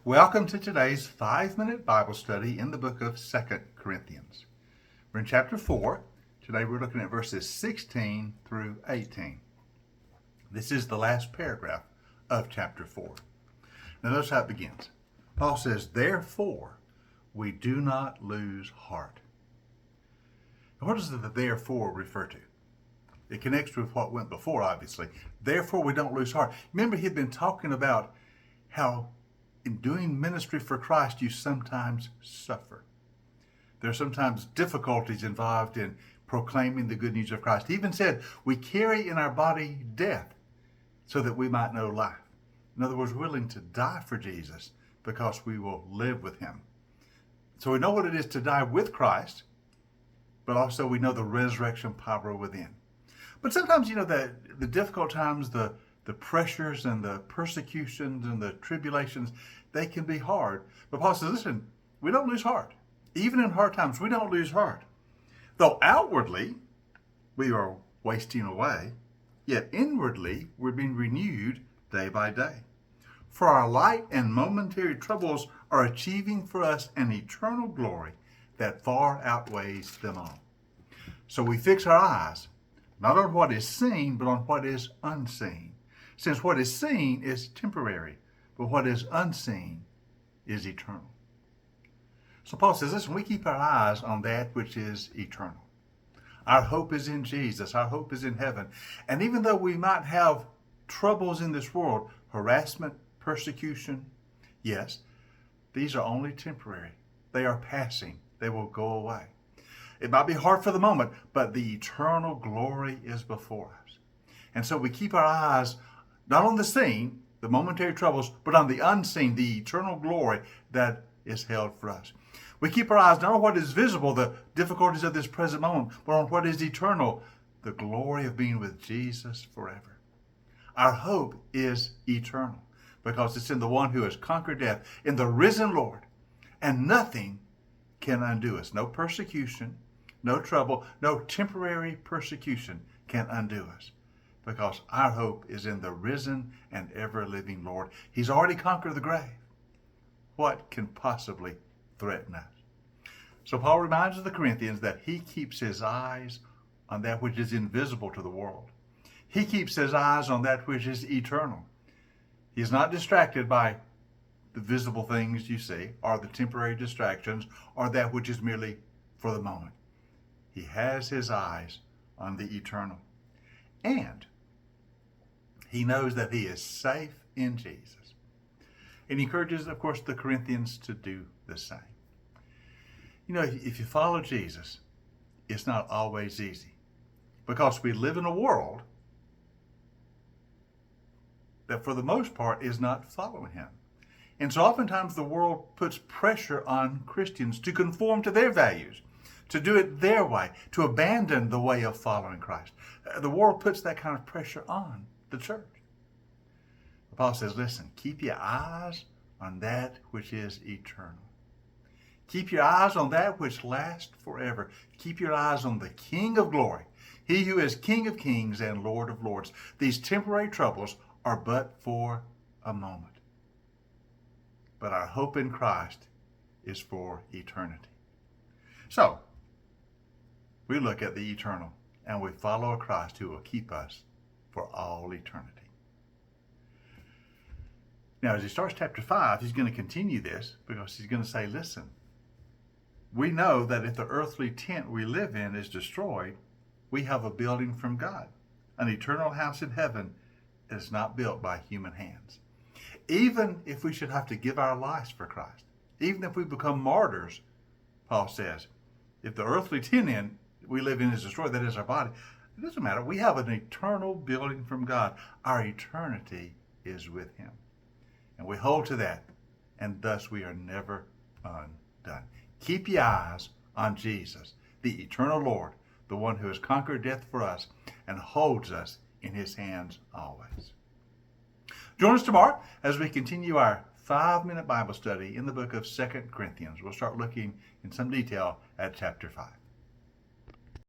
Welcome to today's 5-minute Bible study in the book of 2 Corinthians. We're in chapter 4. Today we're looking at verses 16 through 18. This is the last paragraph of chapter 4. Now notice how it begins. Paul says, "Therefore, we do not lose heart." Now, what does the therefore refer to? It connects with what went before, obviously. Therefore, we don't lose heart. Remember, he'd been talking about how in doing ministry for Christ, you sometimes suffer. There are sometimes difficulties involved in proclaiming the good news of Christ. He even said, we carry in our body death so that we might know life. In other words, willing to die for Jesus because we will live with him. So we know what it is to die with Christ, but also we know the resurrection power within. But sometimes, the difficult times, the pressures and the persecutions and the tribulations, they can be hard. But Paul says, listen, we don't lose heart. Even in hard times, we don't lose heart. Though outwardly we are wasting away, yet inwardly we're being renewed day by day. For our light and momentary troubles are achieving for us an eternal glory that far outweighs them all. So we fix our eyes not on what is seen, but on what is unseen. Since what is seen is temporary, but what is unseen is eternal. So Paul says, listen, we keep our eyes on that which is eternal. Our hope is in Jesus. Our hope is in heaven. And even though we might have troubles in this world, harassment, persecution, yes, these are only temporary. They are passing. They will go away. It might be hard for the moment, but the eternal glory is before us. And so we keep our eyes not on the seen, the momentary troubles, but on the unseen, the eternal glory that is held for us. We keep our eyes not on what is visible, the difficulties of this present moment, but on what is eternal, the glory of being with Jesus forever. Our hope is eternal because it's in the one who has conquered death, in the risen Lord, and nothing can undo us. No persecution, no trouble, no temporary persecution can undo us, because our hope is in the risen and ever-living Lord. He's already conquered the grave. What can possibly threaten us? So Paul reminds the Corinthians that he keeps his eyes on that which is invisible to the world. He keeps his eyes on that which is eternal. He's not distracted by the visible things you see, or the temporary distractions, or that which is merely for the moment. He has his eyes on the eternal. And he knows that he is safe in Jesus. And he encourages, of course, the Corinthians to do the same. If you follow Jesus, it's not always easy, because we live in a world that for the most part is not following him. And so oftentimes the world puts pressure on Christians to conform to their values, to do it their way, to abandon the way of following Christ. The world puts that kind of pressure on the church. Paul says, listen, keep your eyes on that which is eternal. Keep your eyes on that which lasts forever. Keep your eyes on the King of glory, he who is King of kings and Lord of lords. These temporary troubles are but for a moment. But our hope in Christ is for eternity. So, we look at the eternal and we follow a Christ who will keep us for all eternity. Now, as he starts chapter 5, he's going to continue this, because he's going to say, listen, we know that if the earthly tent we live in is destroyed, we have a building from God, an eternal house in heaven that is not built by human hands. Even if we should have to give our lives for Christ, even if we become martyrs, Paul says, if the earthly tent we live in is destroyed, that is our body, it doesn't matter. We have an eternal building from God. Our eternity is with him. And we hold to that, and thus we are never undone. Keep your eyes on Jesus, the eternal Lord, the one who has conquered death for us and holds us in his hands always. Join us tomorrow as we continue our 5-minute Bible study in the book of 2 Corinthians. We'll start looking in some detail at chapter 5.